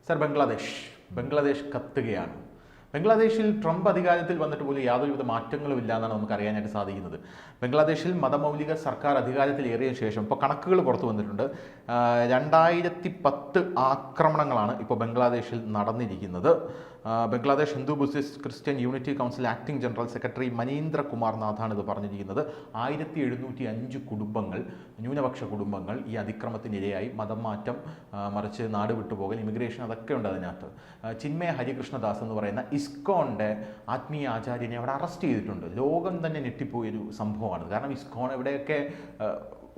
Sir, Bangladesh കത്തുകയാണ്. ബംഗ്ലാദേശിൽ Trump അധികാരത്തിൽ വന്നിട്ട് പോലും യാതൊരുവിധ മാറ്റങ്ങളും ഇല്ല എന്നാണ് നമുക്ക് അറിയാനായിട്ട് സാധിക്കുന്നത്. ബംഗ്ലാദേശിൽ മതമൗലിക സർക്കാർ അധികാരത്തിലേറിയ ശേഷം ഇപ്പോൾ കണക്കുകൾ പുറത്തു വന്നിട്ടുണ്ട്. 2010 ആക്രമണങ്ങളാണ് ഇപ്പോൾ ബംഗ്ലാദേശിൽ നടന്നിരിക്കുന്നത്. Bangladesh Hindu Buddhist Christian unity council acting general secretary Manindra Kumar നാഥാണ് ഇത് പറഞ്ഞിരിക്കുന്നത്. 1705 കുടുംബങ്ങൾ, ന്യൂനപക്ഷ കുടുംബങ്ങൾ ഈ അതിക്രമത്തിനിരയായി. മതം മാറ്റം, മറിച്ച് നാട് വിട്ടുപോകൽ, ഇമിഗ്രേഷൻ, അതൊക്കെ ഉണ്ട് അതിനകത്ത്. ചിന്മയ ഹരികൃഷ്ണദാസ് എന്ന് പറയുന്ന ഇസ്കോണിൻ്റെ ആത്മീയ ആചാര്യനെ അവിടെ അറസ്റ്റ് ചെയ്തിട്ടുണ്ട്. ലോകം തന്നെ ഞെട്ടിപ്പോയൊരു സംഭവമാണ്. കാരണം ഇസ്കോൺ എവിടെയൊക്കെ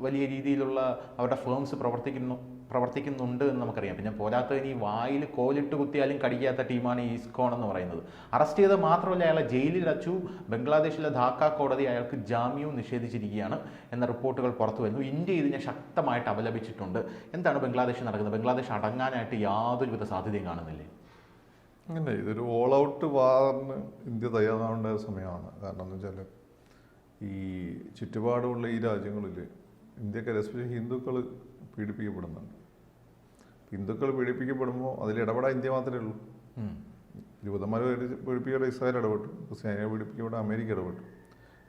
വലിയ രീതിയിലുള്ള അവരുടെ ഫേംസ് പ്രവർത്തിക്കുന്നുണ്ട് എന്ന് നമുക്കറിയാം. പിന്നെ പോരാത്തതിന് ഈ വായിൽ കോലിട്ട് കുത്തിയാലും കടിക്കാത്ത ടീമാണ് ഈ ഇസ്കോൺ എന്ന് പറയുന്നത്. അറസ്റ്റ് ചെയ്ത് മാത്രമല്ല, അയാളെ ജയിലിൽ അടച്ചു. ബംഗ്ലാദേശിലെ ധാക്ക കോടതി അയാൾക്ക് ജാമ്യവും നിഷേധിച്ചിരിക്കുകയാണ് എന്ന റിപ്പോർട്ടുകൾ പുറത്തു വരുന്നു. ഇന്ത്യ ഇതിനെ ശക്തമായിട്ട് അപലപിച്ചിട്ടുണ്ട്. എന്താണ് ബംഗ്ലാദേശിൽ നടക്കുന്നത്? ബംഗ്ലാദേശ് അടങ്ങാനായിട്ട് യാതൊരുവിധ സാധ്യതയും കാണുന്നില്ലേ? അങ്ങനെ ഇതൊരു ഓൾ ഔട്ട് വാറിന് ഇന്ത്യ തയ്യാറാവേണ്ട സമയമാണ്. കാരണം എന്ന് വെച്ചാൽ ഈ ചുറ്റുപാടുമുള്ള ഈ രാജ്യങ്ങളിൽ ഇന്ത്യക്കാർ, എസ്പെഷ്യലി ഹിന്ദുക്കൾ പീഡിപ്പിക്കപ്പെടുന്നുണ്ട്. ഹിന്ദുക്കൾ പീഡിപ്പിക്കപ്പെടുമ്പോൾ അതിൽ ഇടപെടാൻ ഇന്ത്യ മാത്രമേ ഉള്ളൂ. ജൂതന്മാർ പീഡിപ്പിക്കപ്പെട്ട ഇസ്രായേൽ ഇടപെട്ടു, ക്രിസ്ത്യാനികളെ പീഡിപ്പിക്കപ്പെട്ട അമേരിക്ക ഇടപെട്ടു,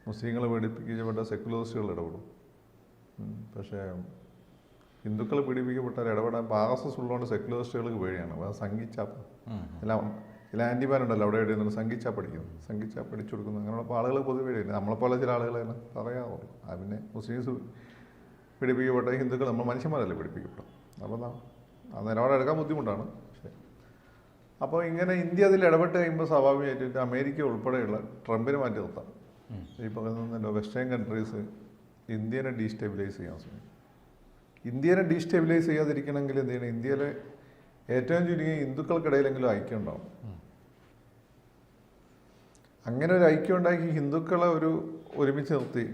മുസ്ലിങ്ങളെ പീഡിപ്പിക്കപ്പെട്ട സെക്കുലറിസ്റ്റുകൾ ഇടപെടും. പക്ഷേ ഹിന്ദുക്കൾ പീഡിപ്പിക്കപ്പെട്ടാൽ ഇടപെടാൻ RSS ഉള്ളതുകൊണ്ട് സെക്കുലറിസ്റ്റുകൾക്ക് പേടിയാണ്. സംഘിച്ചാപ്പ് ചില ആൻറ്റിമാൻ ഉണ്ടല്ലോ അവിടെ എഴുതുന്നത്, സംഘിച്ചാപ്പ് അടിക്കുന്നു, സംഘിച്ചാപ്പ് അടിച്ചു കൊടുക്കുന്നു. അങ്ങനെയുള്ള ആളുകൾ പൊതുവെ പേടിയില്ല. നമ്മളെപ്പോലെ ചില ആളുകൾ തന്നെ പറയാറുള്ളൂ. പിന്നെ മുസ്ലിംസ് പീഡിപ്പിക്കപ്പെട്ട ഹിന്ദുക്കൾ നമ്മൾ മനുഷ്യന്മാരല്ലേ പീഡിപ്പിക്കപ്പെടും. അപ്പോൾ ആ നിലപാടെടുക്കാൻ ബുദ്ധിമുട്ടാണ്. പക്ഷേ അപ്പോൾ ഇങ്ങനെ ഇന്ത്യ അതിൽ ഇടപെട്ട് കഴിയുമ്പോൾ സ്വാഭാവികമായിട്ട് അമേരിക്ക ഉൾപ്പെടെയുള്ള ട്രംപിനെ മാറ്റി നിർത്താം. ഈ പറയുന്നല്ലോ വെസ്റ്റേൺ കൺട്രീസ് ഇന്ത്യനെ ഡീസ്റ്റെബിലൈസ് ചെയ്യാൻ ശ്രമിക്കും. ഇന്ത്യനെ ഡീസ്റ്റെബിലൈസ് ചെയ്യാതിരിക്കണമെങ്കിൽ എന്ത് ചെയ്യണം? ഇന്ത്യയിലെ ഏറ്റവും ചുരുങ്ങിയ ഹിന്ദുക്കൾക്കിടയിലെങ്കിലും ഐക്യം ഉണ്ടാവും. അങ്ങനെ ഒരു ഐക്യം ഉണ്ടാക്കി ഹിന്ദുക്കളെ ഒരുമിച്ച് നിർത്തി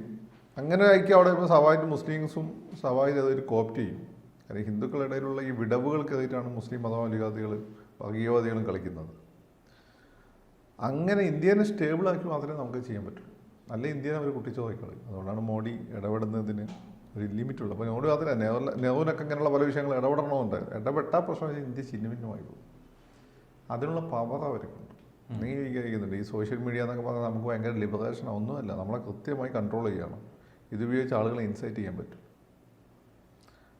അങ്ങനെ ഒരു ഐക്യം അവിടെ ഇപ്പോൾ സ്വാഭാവികമായിട്ട് മുസ്ലിംസും സ്വാഭാവികം അതൊരു കോപ്റ്റ് ചെയ്യും. കാരണം ഹിന്ദുക്കളുടെ ഇടയിലുള്ള ഈ വിടവുകൾക്കെതിരാണ് മുസ്ലിം മതമൗലികവാദികൾ വർഗീയവാദികളും കളിക്കുന്നത്. അങ്ങനെ ഇന്ത്യനെ സ്റ്റേബിളാക്കി മാത്രമേ നമുക്ക് ചെയ്യാൻ പറ്റൂ. അല്ലെ ഇന്ത്യനെ അവർ കുട്ടിച്ചോദിക്കളയും. അതുകൊണ്ടാണ് മോഡി ഇടപെടുന്നതിന് ഒരു ലിമിറ്റുള്ളൂ. അപ്പോൾ മോഡി മാത്രമല്ല, നെഹ്റുവിനൊക്കെ ഇങ്ങനെയുള്ള പല വിഷയങ്ങൾ ഇടപെടണമെന്നുണ്ട്. ഇടപെട്ടാൽ പ്രശ്നം ഇന്ത്യ ചിഹ്നഭിന്നമായി പോകും. അതിനുള്ള പവർ അവർക്കുണ്ട്. നീ വിചാരിക്കുന്നുണ്ട് ഈ സോഷ്യൽ മീഡിയ എന്നൊക്കെ പറഞ്ഞാൽ നമുക്ക് ഭയങ്കര ലിബറേഷൻ ഒന്നുമല്ല. നമ്മളെ കൃത്യമായി കൺട്രോൾ ചെയ്യണം. ഇതുപയോഗിച്ച് ആളുകളെ ഇൻസൈറ്റ് ചെയ്യാൻ പറ്റും.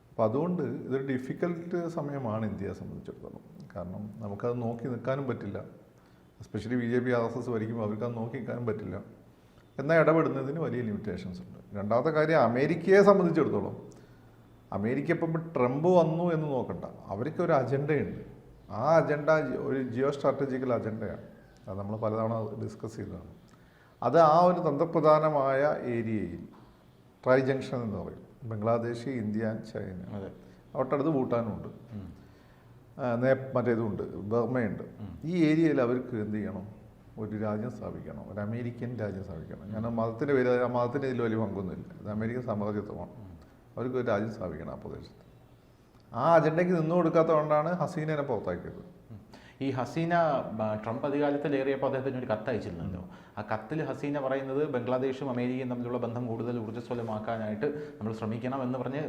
അപ്പോൾ അതുകൊണ്ട് ഇതൊരു ഡിഫിക്കൽട്ട് സമയമാണ് ഇന്ത്യയെ സംബന്ധിച്ചിടത്തോളം. കാരണം നമുക്കത് നോക്കി നിൽക്കാനും പറ്റില്ല. എസ്പെഷ്യലി BJP RSS ഭരിക്കുമ്പോൾ അവർക്കത് നോക്കി നിൽക്കാനും പറ്റില്ല. എന്നാൽ ഇടപെടുന്നതിന് വലിയ ലിമിറ്റേഷൻസ് ഉണ്ട്. രണ്ടാമത്തെ കാര്യം, അമേരിക്കയെ സംബന്ധിച്ചിടത്തോളം അമേരിക്ക ഇപ്പം ട്രംപ് വന്നു എന്ന് നോക്കണ്ട. അവർക്കൊരു അജണ്ടയുണ്ട്. ആ അജണ്ട ഒരു ജിയോ സ്ട്രാറ്റജിക്കൽ അജണ്ടയാണ്. അത് നമ്മൾ പലതവണ ഡിസ്കസ് ചെയ്തതാണ്. അത് ആ ഒരു തന്ത്രപ്രധാനമായ ഏരിയയിൽ ട്രൈ ജംഗ്ഷൻ എന്ന് പറയും. ബംഗ്ലാദേശ്, ഇന്ത്യ, ചൈന, തൊട്ടടുത്ത് ഭൂട്ടാനുണ്ട്, മറ്റേതുണ്ട്, ബർമയുണ്ട്. ഈ ഏരിയയിൽ അവർക്ക് എന്ത് ചെയ്യണം? ഒരു രാജ്യം സ്ഥാപിക്കണം, ഒരു അമേരിക്കൻ രാജ്യം സ്ഥാപിക്കണം. ഞാൻ മതത്തിൻ്റെ പേര്, ആ മതത്തിൻ്റെ ഇതിൽ വലിയ പങ്കൊന്നുമില്ല. ഇത് അമേരിക്കൻ സാമ്രാജ്യത്വമാണ്. അവർക്ക് ഒരു രാജ്യം സ്ഥാപിക്കണം ആ പ്രദേശത്ത്. ആ അജണ്ടയ്ക്ക് നിന്നു കൊടുക്കാത്തതുകൊണ്ടാണ് ഹസീനനെ പുറത്താക്കിയത്. ഈ ഹസീന ട്രംപ് അധികാരത്തിലേറിയപ്പോൾ അദ്ദേഹത്തിന് ഒരു കത്ത് അയച്ചിരുന്നല്ലോ. ആ കത്തിൽ ഹസീന പറയുന്നത് ബംഗ്ലാദേശും അമേരിക്കയും തമ്മിലുള്ള ബന്ധം കൂടുതൽ ഊർജ്ജസ്വലമാക്കാനായിട്ട് നമ്മൾ ശ്രമിക്കണം എന്ന് പറഞ്ഞ്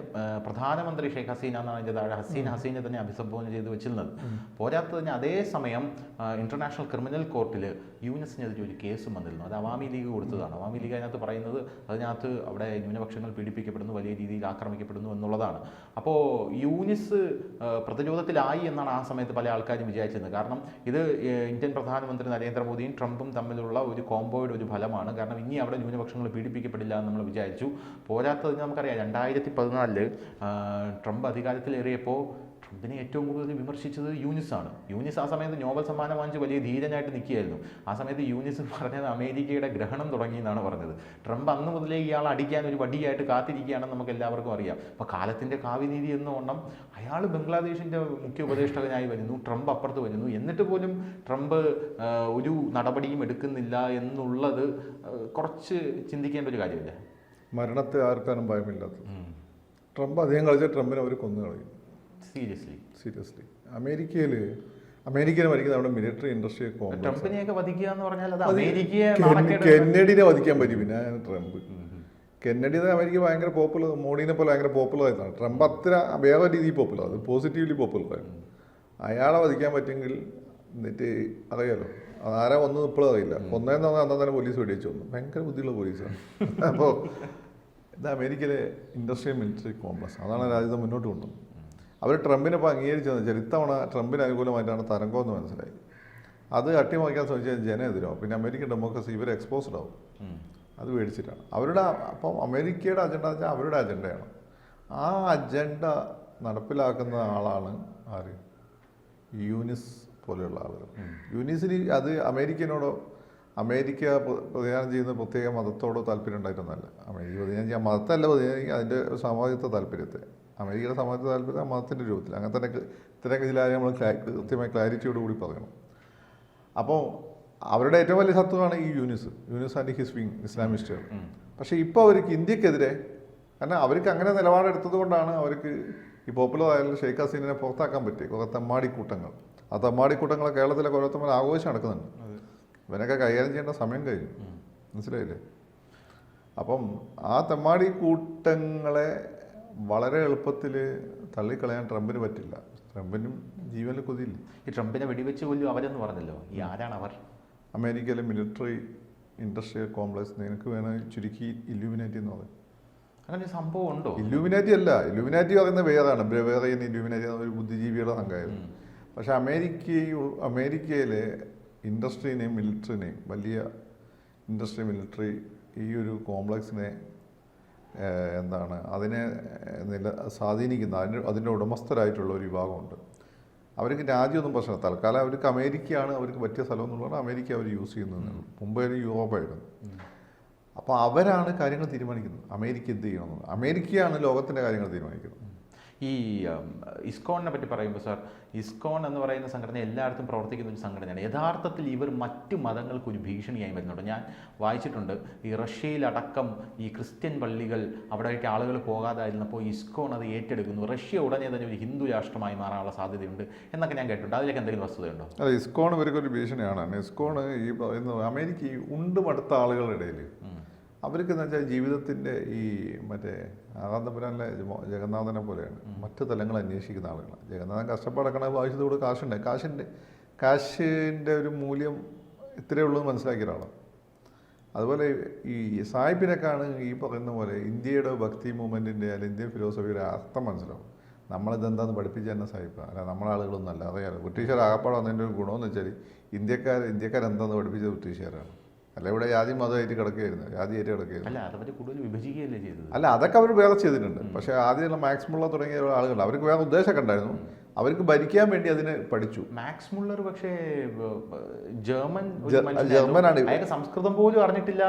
പ്രധാനമന്ത്രി ഷെയ്ഖ് ഹസീന എന്നാണ് അതിൻ്റെ താഴെ ഹസീനെ തന്നെ അഭിസംബോധന ചെയ്ത് വെച്ചിരുന്നത്. പോരാത്തതിന് അതേസമയം ഇന്റർനാഷണൽ ക്രിമിനൽ കോർട്ടിൽ യൂനിസിനെതിരെ ഒരു കേസും വന്നിരുന്നു. അത് അവാമി ലീഗ് കൊടുത്തതാണ്. അവാമി ലീഗ് അതിനകത്ത് അവിടെ ന്യൂനപക്ഷങ്ങൾ പീഡിപ്പിക്കപ്പെടുന്നു, വലിയ രീതിയിൽ ആക്രമിക്കപ്പെടുന്നു എന്നുള്ളതാണ്. അപ്പോൾ യൂനിസ് പ്രതിരോധത്തിലായി എന്നാണ് ആ സമയത്ത് പല ആൾക്കാരും വിചാരിച്ചിരുന്നത്. കാരണം ഇത് ഇന്ത്യൻ പ്രധാനമന്ത്രി നരേന്ദ്രമോദിയും ട്രംപും തമ്മിലുള്ള ഒരു കോംബോയുടെ ഒരു ഫലമാണ്. കാരണം ഇനി അവിടെ ന്യൂനപക്ഷങ്ങൾ പീഡിപ്പിക്കപ്പെടില്ല എന്ന് നമ്മൾ വിചാരിച്ചു. പോരാത്തതിന് നമുക്കറിയാം 2014 ട്രംപ് അധികാരത്തിലേറിയപ്പോൾ ട്രംപിനെ ഏറ്റവും കൂടുതൽ വിമർശിച്ചത് യൂനിസാണ്. യൂനിസ് ആ സമയത്ത് നോബൽ സമ്മാനം വാങ്ങിച്ച് വലിയ ധീരനായിട്ട് നിൽക്കുകയായിരുന്നു. ആ സമയത്ത് യൂനിസ് പറഞ്ഞത് അമേരിക്കയുടെ ഗ്രഹണം തുടങ്ങി എന്നാണ് പറഞ്ഞത്. ട്രംപ് അന്ന് മുതലേ ഇയാൾ അടിക്കാൻ ഒരു വടിയായിട്ട് കാത്തിരിക്കുകയാണെന്ന് നമുക്ക് എല്ലാവർക്കും അറിയാം. അപ്പോൾ കാലത്തിൻ്റെ കാവ്യനീതി എന്നോണം അയാൾ ബംഗ്ലാദേശിൻ്റെ മുഖ്യ ഉപദേഷ്ടാവിനായി വരുന്നു, ട്രംപ് അപ്പുറത്ത് വരുന്നു. എന്നിട്ട് പോലും ട്രംപ് ഒരു നടപടിയും എടുക്കുന്നില്ല എന്നുള്ളത് കുറച്ച് ചിന്തിക്കേണ്ട ഒരു കാര്യമില്ല. മരണത്തെ ആർക്കാനും ഭയമില്ലാത്തത്. ട്രംപ് അധികം കളിച്ചാൽ ട്രംപിനെ അവർ കൊന്നു കളയും. സീരിയസ്ലി അമേരിക്കനെ വധിക്കുന്ന നമ്മുടെ മിലിറ്ററി ഇൻഡസ്ട്രിയെ കെന്നഡിനെ വധിക്കാൻ പറ്റി. പിന്നെ ട്രംപ് കെന്നഡി അമേരിക്ക ഭയങ്കര പോപ്പുലർ, മോഡിനെ പോലെ ഭയങ്കര പോപ്പുലർ ആയിട്ടാണ്. ട്രംപ് അത്ര വേറെ രീതിയിൽ പോപ്പുലർ, അത് പോസിറ്റീവ്ലി പോപ്പുലർ ആയിരുന്നു. അയാളെ വധിക്കാൻ പറ്റുമെങ്കിൽ എന്നിട്ട് അറിയാലോ അതാരാ ഒന്നും ഇപ്പോഴും അറിയില്ല. ഒന്നേന്ന് പറഞ്ഞാൽ അന്ന് തന്നെ പോലീസ് വെടിവെച്ച് വന്നു. ഭയങ്കര ബുദ്ധിയുള്ള പോലീസാണ്. അപ്പോൾ ഇത് അമേരിക്കയിലെ ഇൻഡസ്ട്രിയൽ മിലിറ്ററി കോംപ്ലക്സ് അതാണ് രാജ്യത്തെ മുന്നോട്ട് കൊണ്ടുവന്നത്. അവർ ട്രംപിനെ ഇപ്പോൾ അംഗീകരിച്ചതെന്ന് വെച്ചാൽ ഇത്തവണ ട്രംപിന് അനുകൂലമായിട്ടാണ് തരംഗമെന്ന് മനസ്സിലായി. അത് അട്ടിമറിക്കാൻ ശ്രമിച്ചാൽ ജനം എതിരാവും. പിന്നെ അമേരിക്കൻ ഡെമോക്രസി ഇവർ എക്സ്പോസ്ഡ് ആവും. അത് മേടിച്ചിട്ടാണ് അപ്പം അമേരിക്കയുടെ അജണ്ട വെച്ചാൽ അവരുടെ അജണ്ടയാണ്. ആ അജണ്ട നടപ്പിലാക്കുന്ന ആളാണ് ആര്? യൂനിസ് പോലെയുള്ള ആളുകൾ. യൂനിസിന് അത് അമേരിക്ക പ്രതിദാനം ചെയ്യുന്ന പ്രത്യേക മതത്തോടോ താല്പര്യം ഉണ്ടായിട്ടൊന്നല്ല. അമേരിക്ക പ്രതിദാനം ചെയ്യാൻ മതത്തല്ല പ്രതിദാനം, അതിൻ്റെ സാമൂഹികത്തെ താല്പര്യത്തെ, അമേരിക്കയുടെ സാമൂഹിക താല്പര്യം മതത്തിൻ്റെ രൂപത്തിൽ. അങ്ങനെ തന്നെ ഇത്തരം ഇതിൽ നമ്മൾ കൃത്യമായ ക്ലാരിറ്റിയോടുകൂടി പറയണം. അപ്പോൾ അവരുടെ ഏറ്റവും വലിയ ശത്രുവാണ് ഈ യൂനിസ് ആൻഡ് ഹിസ് വിങ് ഇസ്ലാമിസ്റ്റുകൾ. പക്ഷേ ഇപ്പോൾ അവർക്ക് ഇന്ത്യക്കെതിരെ, കാരണം അവർക്ക് അങ്ങനെ നിലപാടെടുത്തത് കൊണ്ടാണ് അവർക്ക് ഈ പോപ്പുലർ ആയാലും ഷെയ്ഖ് ഹസീനെ പുറത്താക്കാൻ പറ്റി. കുറേ തെമ്മാടിക്കൂട്ടങ്ങൾ, ആ തെമ്മാടിക്കൂട്ടങ്ങളെ കേരളത്തിലെ ഓരോരുത്തർ ആഘോഷം നടക്കുന്നുണ്ട്. ഇവനൊക്കെ കൈകാര്യം ചെയ്യേണ്ട സമയം കഴിഞ്ഞു. മനസ്സിലായില്ലേ? അപ്പം ആ തെമ്മാടിക്കൂട്ടങ്ങളെ വളരെ എളുപ്പത്തിൽ തള്ളിക്കളയാൻ ട്രംപിന് പറ്റില്ല. ട്രംപിനും ജീവനിൽ കൊതിയില്ല. ഈ ട്രംപിനെ വെടിവെച്ച് കൊല്ലും അവരെന്ന് പറഞ്ഞല്ലോ, ഈ ആരാണ് അവർ? അമേരിക്കയിലെ മിലിറ്ററി ഇൻഡസ്ട്രിയൽ കോംപ്ലക്സ്. നിനക്ക് വേണമെങ്കിൽ ചുരുക്കി ഇല്യൂമിനാറ്റി എന്ന് പറയും. അങ്ങനെ സംഭവം ഉണ്ടോ? ഇല്യൂമിനാറ്റി അല്ല, ഇല്യൂമിനാറ്റി പറയുന്നത് വേറാണ്. വേറെ ഇല്യൂമിനാറ്റി ഒരു ബുദ്ധിജീവിയുടെ സംഘമായിരുന്നു. പക്ഷെ അമേരിക്കയിലെ ഇൻഡസ്ട്രീനെയും മിലിറ്ററിനെയും, വലിയ ഇൻഡസ്ട്രി മിലിറ്ററി ഈ ഒരു കോംപ്ലക്സിനെ അതിനെ സ്വാധീനിക്കുന്ന അതിൻ്റെ ഉടമസ്ഥരായിട്ടുള്ള ഒരു വിഭാഗമുണ്ട്. അവർക്ക് രാജ്യമൊന്നും പ്രശ്നമില്ല. തൽക്കാലം അവർക്ക് അമേരിക്കയാണ് അവർക്ക് പറ്റിയ സ്ഥലം എന്നുള്ളതാണ് അമേരിക്ക അവർ യൂസ് ചെയ്യുന്നത്. മുമ്പായാലും യൂറോപ്പായിരുന്നു. അപ്പോൾ അവരാണ് കാര്യങ്ങൾ തീരുമാനിക്കുന്നത്. അമേരിക്ക എന്ത് ചെയ്യണമെന്ന് അമേരിക്കയാണ് ലോകത്തിൻ്റെ കാര്യങ്ങൾ തീരുമാനിക്കുന്നത്. ഈ ഇസ്കോണിനെ പറ്റി പറയുമ്പോൾ സാർ, ഇസ്കോൺ എന്ന് പറയുന്ന സംഘടന എല്ലായിടത്തും പ്രവർത്തിക്കുന്ന ഒരു സംഘടനയാണ്. യഥാർത്ഥത്തിൽ ഇവർ മറ്റു മതങ്ങൾക്ക് ഒരു ഭീഷണിയായി വരുന്നുണ്ട്. ഞാൻ വായിച്ചിട്ടുണ്ട്, ഈ റഷ്യയിലടക്കം ഈ ക്രിസ്ത്യൻ പള്ളികൾ അവിടേക്ക് ആളുകൾ പോകാതായിരുന്നപ്പോൾ ഇസ്കോൺ അത് ഏറ്റെടുക്കുന്നു. റഷ്യ ഉടനെ തന്നെ ഒരു ഹിന്ദു രാഷ്ട്രമായി മാറാനുള്ള സാധ്യതയുണ്ട് എന്നൊക്കെ ഞാൻ കേട്ടിട്ടുണ്ട്. അതിലേക്ക് എന്തെങ്കിലും വസ്തുതയുണ്ടോ? അല്ല, ഇസ്കോൺ ഇവർക്കൊരു ഭീഷണിയാണ്. ഇസ്കോൺ ഈ പറയുന്ന അമേരിക്ക ഉണ്ടുമടുത്ത ആളുകളുടെ ഇടയിൽ അവർക്കെന്ന് വെച്ചാൽ ജീവിതത്തിൻ്റെ ഈ മറ്റേ ആകാന്തപുരാനിലെ ജഗന്നാഥനെ പോലെയാണ്. മറ്റു തലങ്ങൾ അന്വേഷിക്കുന്ന ആളുകളാണ്. ജഗന്നാഥൻ കഷ്ടപ്പാടക്കണ ആവശ്യത്തോട് കാശിൻ്റെ ഒരു മൂല്യം ഇത്രയേ ഉള്ളൂ എന്ന് മനസ്സിലാക്കിയ ഒരാളാണ്. അതുപോലെ ഈ സായിപ്പിനൊക്കെയാണ് ഈ പറയുന്ന പോലെ ഇന്ത്യയുടെ ഭക്തി മൂവ്മെൻറ്റിൻ്റെ അല്ലെങ്കിൽ ഇന്ത്യൻ ഫിലോസഫിയുടെ അർത്ഥം മനസ്സിലാവും. നമ്മളിതെന്താന്ന് പഠിപ്പിച്ച തന്നെ സായിപ്പാണ്. അല്ല, നമ്മളെ ആളുകളൊന്നും അല്ല. അറിയാലോ, ബ്രിട്ടീഷുകാർ ആകപ്പാടെ വന്നതിൻ്റെ ഒരു ഗുണമെന്ന് വെച്ചാൽ ഇന്ത്യക്കാരെന്താന്ന് പഠിപ്പിച്ചത് ബ്രിട്ടീഷുകാരാണ്. അല്ല, ഇവിടെ ജാതി മതമായിട്ട് കിടക്കുകയായിരുന്നു, ജാതിയായിട്ട് കിടക്കുകയായിരുന്നു. അല്ല, അതവർ കൂടുതൽ വിഭജിക്കുകയല്ലേ ചെയ്തത്? അല്ല, അതൊക്കെ അവർ വേറെ ചെയ്തിട്ടുണ്ട്. പക്ഷേ ആദ്യമുള്ള മാക്സ് മുള്ളർ തുടങ്ങിയ ആളുകൾ അവർക്ക് വേറെ ഉദ്ദേശമൊക്കെ ഉണ്ടായിരുന്നു. അവർക്ക് ഭരിക്കാൻ വേണ്ടി അതിനെ പഠിച്ചു. മാക്സ് മുള്ളർ പക്ഷേ ജർമ്മനാണ്. അയാൾക്ക് സംസ്കൃതം പോലും അറിയത്തില്ല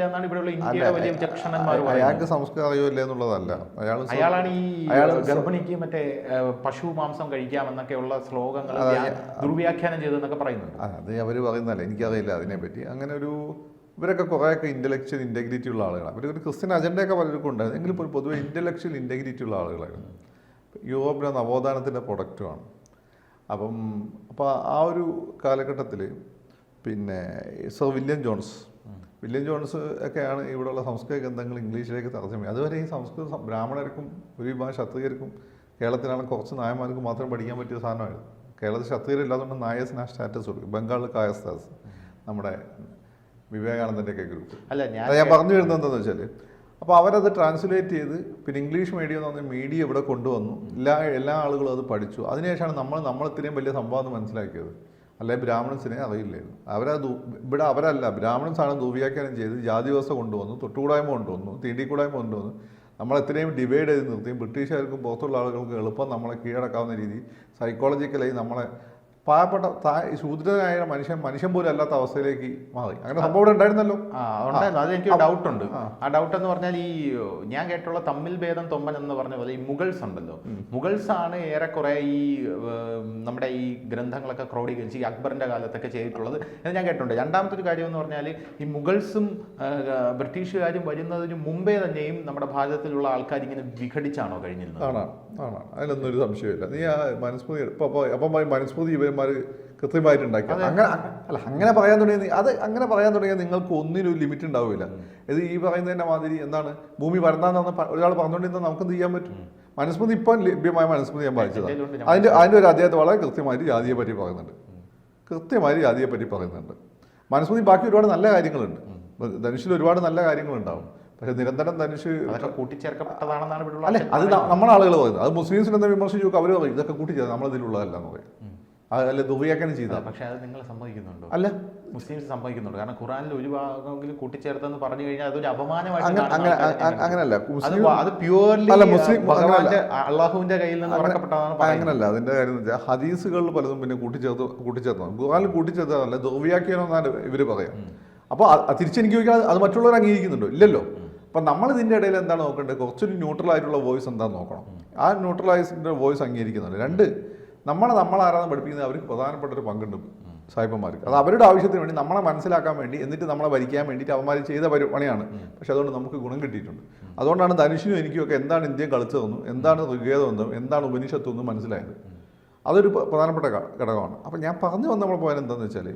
എന്നാണ് ഇവിടെയുള്ള ഇന്ത്യയുടെ വലിയ വിചക്ഷണന്മാർ. അയാൾക്ക് സംസ്കൃതം അറിയില്ല എന്നുള്ളതല്ല. അയാളാണ് ഈ ഗർഭിണിക്ക് മറ്റേ പശു മാംസം കഴിക്കാമെന്നൊക്കെയുള്ള ശ്ലോകങ്ങൾ ദുർവ്യാഖ്യാനം ചെയ്തെന്നൊക്കെ പറയുന്നുണ്ട്. അത് അവർ പറയുന്നതല്ല, എനിക്കറിയില്ല അതിനെപ്പറ്റി. അങ്ങനെ ഒരു ഇവരൊക്കെ കുറേയൊക്കെ ഇൻ്റലക്ച്വൽ ഇൻറ്റഗ്രിറ്റി ഉള്ള ആളുകളാണ്. അവരൊരു ക്രിസ്ത്യൻ അജണ്ടയൊക്കെ പലർക്കും ഉണ്ടായിരുന്നു. എങ്കിലും പൊതുവെ ഇൻ്റലക്ച്വൽ ഇൻറ്റഗ്രിറ്റി ഉള്ള ആളുകളായിരുന്നു. യൂറോപ്പിലെ നവോത്ഥാനത്തിൻ്റെ പ്രൊഡക്റ്റുമാണ്. അപ്പോൾ ആ ഒരു കാലഘട്ടത്തിൽ പിന്നെ സർ വില്യം ജോൺസ് ഒക്കെയാണ് ഇവിടെയുള്ള സംസ്കൃത ഗ്രന്ഥങ്ങൾ ഇംഗ്ലീഷിലേക്ക് തർജ്ജമ ചെയ്യും. അതുവരെ ഈ സംസ്കൃത ബ്രാഹ്മണർക്കും ഒരു വിഭാഗം ക്ഷത്രിയർക്കും കേരളത്തിലാണ് കുറച്ച് നായന്മാർക്ക് മാത്രം പഠിക്കാൻ പറ്റിയ സാധനമായിരുന്നു. കേരളത്തിൽ ക്ഷത്രിയരില്ലാത്തതുകൊണ്ട് നായസിന് ആ സ്റ്റാറ്റസ് കൊടുക്കും. ബംഗാളിൽ കായസ്ഥാസ്, നമ്മുടെ വിവേകാനന്ദൻ്റെയൊക്കെ ഗ്രൂപ്പ്. ഞാൻ പറഞ്ഞു വരുന്നത് എന്താണെന്ന് വെച്ചാൽ, അപ്പോൾ അവരത് ട്രാൻസ്ലേറ്റ് ചെയ്ത് പിന്നെ ഇംഗ്ലീഷ് മീഡിയം എന്ന് പറഞ്ഞ മീഡിയ ഇവിടെ കൊണ്ടുവന്നു. എല്ലാ ആളുകളും അത് പഠിച്ചു. അതിനുശേഷമാണ് നമ്മൾ ഇത്രയും വലിയ സംഭവം മനസ്സിലാക്കിയത്. അല്ലെങ്കിൽ ബ്രാഹ്മണൻസിനെ അറിയില്ലായിരുന്നു. ഇവിടെ അവരല്ല, ബ്രാഹ്മണൻസാണ് ദുർവ്യാഖ്യാനം ചെയ്ത് ജാതി വ്യവസ്ഥ കൊണ്ടുവന്നു, തൊട്ടുകൂടായ്മ കൊണ്ടുവന്നു, തീണ്ടിക്കൂടായ്മ കൊണ്ടുവന്നു. നമ്മളെത്രയും ഡിവൈഡ് ചെയ്ത് നിർത്തിയും ബ്രിട്ടീഷുകാർക്കും പുറത്തുള്ള ആളുകൾക്ക് എളുപ്പം നമ്മളെ കീഴടക്കാവുന്ന രീതി സൈക്കോളജിക്കലായി നമ്മളെ പാവപ്പെട്ട ശൂദ്രനായ മനുഷ്യൻ പോലും അല്ലാത്ത അവസ്ഥയിലേക്ക് മാറി. അങ്ങനെ സംഭവം ഇവിടെ ഉണ്ടായിരുന്നല്ലോ. ഉണ്ടായിരുന്നു. അതെനിക്ക് ഡൗട്ട് ഉണ്ട്. ആ ഡൗട്ട് എന്ന് പറഞ്ഞാൽ ഈ ഞാൻ കേട്ടുള്ള തമ്മിൽ ഭേദം തൊമ്മൻ എന്ന് പറഞ്ഞ പോലെ ഈ മുഗൾസ് ഉണ്ടല്ലോ, മുഗൾസ് ആണ് ഏറെക്കുറെ ഈ നമ്മുടെ ഈ ഗ്രന്ഥങ്ങളൊക്കെ ക്രോഡീകരിച്ച് ഈ അക്ബറിന്റെ കാലത്തൊക്കെ ചെയ്തിട്ടുള്ളത് എന്ന് ഞാൻ കേട്ടിട്ടുണ്ട്. രണ്ടാമത്തെ ഒരു കാര്യം എന്ന് പറഞ്ഞാൽ ഈ മുഗൾസും ബ്രിട്ടീഷുകാരും വരുന്നതിന് മുമ്പേ തന്നെയും നമ്മുടെ ഭാരതത്തിലുള്ള ആൾക്കാർ ഇങ്ങനെ വിഘടിച്ചാണോ കഴിഞ്ഞിരുന്നത്? ആണ്. അതിലൊന്നും ഒരു സംശയമില്ല. നീ ആ മനുസ്മൃതി അപ്പം മനുസ്മൃതി ഇവന്മാർ കൃത്യമായിട്ടുണ്ടാക്കി അങ്ങനെ പറയാൻ തുടങ്ങിയാൽ നിങ്ങൾക്ക് ഒന്നിനും ഒരു ലിമിറ്റ് ഉണ്ടാവില്ല. ഇത് ഈ പറയുന്നതിൻ്റെ മാതിരി എന്താണ് ഭൂമി വരണ്ടാന്ന് ഒരാൾ പറഞ്ഞുകൊണ്ടിരുന്നാൽ നമുക്ക് എന്ത് ചെയ്യാൻ പറ്റും? മനുസ്മൃതി ഇപ്പം ലഭ്യമായ മനുസ്മൃതി ഞാൻ വായിച്ചതാണ്. എൻ്റെ ഉണ്ട്, അതിൻ്റെ ഒരു അധ്യായത്തിൽ വളരെ കൃത്യമായിട്ട് ജാതിയെ പറ്റി പറയുന്നുണ്ട്. കൃത്യമായി ജാതിയെ പറ്റി പറയുന്നുണ്ട്. മനുസ്മൃതി ബാക്കി ഒരുപാട് നല്ല കാര്യങ്ങളുണ്ട്. ധനുഷിൽ ഒരുപാട് നല്ല കാര്യങ്ങളുണ്ടാവും. പക്ഷെ നിരന്തരം ധനുഷ് കൂട്ടിച്ചേർക്കപ്പെട്ടതാണെന്നാണ് അല്ലെ, അത് നമ്മുടെ ആളുകൾ പറയുന്നത്. അത് മുസ്ലിംസിനെന്താ വിമർശിച്ചു അവർ പറയും ഇതൊക്കെ കൂട്ടിച്ചേർത്ത് നമ്മളിതിലുള്ളതല്ല എന്ന് പറയും. അതല്ല ദുർവ്യാഖ്യാനം ചെയ്താൽ. പക്ഷെ അത് നിങ്ങൾ സമ്മതിക്കുന്നുണ്ടോ? അല്ല, മുസ്ലിംസ് സമ്മതിക്കുന്നുണ്ട്. കാരണം ഖുറാനിൽ ഒരു ഭാഗമെങ്കിലും കൂട്ടിച്ചേർത്തെന്ന് പറഞ്ഞു കഴിഞ്ഞാൽ അതൊരു അങ്ങനല്ല. അത് പ്യൂർലി അല്ല, മുസ്ലിം അള്ളാഹുവിന്റെ കയ്യിൽ നിന്ന് പറക്കപ്പെട്ടതാണ്. അങ്ങനല്ല. അതിന്റെ കാര്യം എന്ന് വെച്ചാൽ ഹദീസുകളിൽ പലതും പിന്നെ കൂട്ടിച്ചേർത്താണ്. ഖുറാനിൽ കൂട്ടിച്ചേർത്തതല്ല, ദുർവ്യാഖ്യാനം എന്നാണ് ഇവർ പറയാം. അപ്പോൾ തിരിച്ചെനിക്ക് ചോദിക്കാൻ അത് മറ്റുള്ളവർ അംഗീകരിക്കുന്നുണ്ടോ? ഇല്ലല്ലോ. അപ്പം നമ്മൾ ഇതിൻ്റെ ഇടയിൽ എന്താണ് നോക്കേണ്ടത്? കുറച്ചൊരു ന്യൂട്രൽ ആയിട്ടുള്ള വോയിസ് എന്താണെന്ന് നോക്കണം. ആ ന്യൂട്രലൈസിൻ്റെ വോയിസ് അംഗീകരിക്കുന്നുണ്ട്. രണ്ട്, നമ്മളാരാന്ന് പഠിപ്പിക്കുന്നത് അവർക്ക് പ്രധാനപ്പെട്ട ഒരു പങ്കുണ്ട് സായിപ്പന്മാർക്ക്. അത് അവരുടെ ആവശ്യത്തിന് വേണ്ടി നമ്മളെ മനസ്സിലാക്കാൻ വേണ്ടി, എന്നിട്ട് നമ്മളെ ഭരിക്കാൻ വേണ്ടിയിട്ട് അവന്മാർ ചെയ്ത പണിയാണ്. പക്ഷെ അതുകൊണ്ട് നമുക്ക് ഗുണം കിട്ടിയിട്ടുണ്ട്. അതുകൊണ്ടാണ് ധനുഷിനും എനിക്കുമൊക്കെ എന്താണ് ഇന്ത്യ കളിച്ചതെന്നും എന്താണ് ഋഗ്വേദമെന്നും എന്താണ് ഉപനിഷത്തെന്നും മനസ്സിലായത്. അതൊരു പ്രധാനപ്പെട്ട ഘടകമാണ്. അപ്പം ഞാൻ പറഞ്ഞു വന്ന് നമ്മൾ പോയാൽ എന്താണെന്ന് വെച്ചാൽ,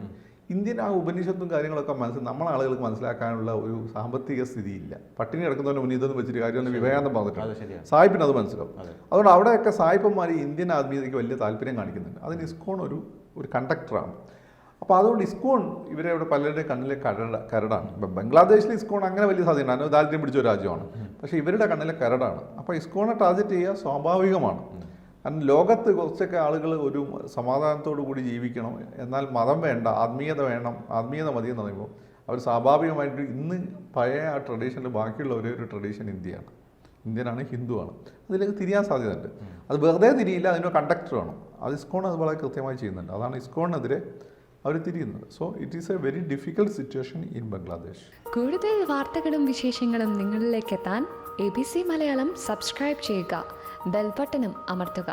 ഇന്ത്യൻ ആ ഉപനിഷത്തും കാര്യങ്ങളൊക്കെ നമ്മളെ ആളുകൾക്ക് മനസ്സിലാക്കാനുള്ള ഒരു സാമ്പത്തിക സ്ഥിതിയില്ല. പട്ടിണി കിടക്കുന്നവന് മുന്നിൽ ഇതൊന്നും വെച്ചിട്ട് കാര്യമൊന്നും വിവേകാനന്ദം പറഞ്ഞിട്ടുണ്ട്. സായിപ്പിന് അത് മനസ്സിലാവും. അതുകൊണ്ട് അവിടെയൊക്കെ സായിപ്പന്മാർ ഇന്ത്യൻ ആത്മീയതയ്ക്ക് വലിയ താല്പര്യം കാണിക്കുന്നുണ്ട്. അതിന് ഇസ്കോൺ ഒരു കണ്ടക്ടറാണ്. അപ്പോൾ അതുകൊണ്ട് ഇസ്കോൺ ഇവരെ ഇവിടെ പലരുടെയും കണ്ണിലെ കരടാണ്. ഇപ്പം ബംഗ്ലാദേശിൽ ഇസ്കോൺ അങ്ങനെ വലിയ സാധ്യതയാണ്, ദാരിദ്ര്യം പിടിച്ച ഒരു രാജ്യമാണ്. പക്ഷേ ഇവരുടെ കണ്ണിലെ കരടാണ്. അപ്പോൾ ഇസ്കോണെ ടാർഗറ്റ് ചെയ്യുക സ്വാഭാവികമാണ്. കാരണം ലോകത്ത് കുറച്ചൊക്കെ ആളുകൾ ഒരു സമാധാനത്തോടു കൂടി ജീവിക്കണം, എന്നാൽ മതം വേണ്ട, ആത്മീയത വേണം, ആത്മീയത മതി എന്ന് പറയുമ്പോൾ അവർ സ്വാഭാവികമായിട്ട് ഇന്ന് പഴയ ആ ട്രഡീഷനിൽ ബാക്കിയുള്ള ഒരേ ഒരു ട്രഡീഷൻ ഇന്ത്യനാണ്, ഹിന്ദുവാണ്. അതിലേക്ക് തിരിയാൻ സാധ്യതയുണ്ട്. അത് വെറുതെ തിരിയില്ല, അതിൻ്റെ കണ്ടക്ടർ വേണം. അത് ഇസ്കോൺ അത് വളരെ കൃത്യമായി ചെയ്യുന്നുണ്ട്. അതാണ് ഇസ്കോണിനെതിരെ അവർ തിരിയുന്നത്. So it is a very difficult situation in Bangladesh. കൂടുതൽ വാർത്തകളും വിശേഷങ്ങളും നിങ്ങളിലേക്ക് എത്താൻ ABC മലയാളം സബ്സ്ക്രൈബ് ചെയ്യുക, ബെൽ ബട്ടണും അമർത്തുക.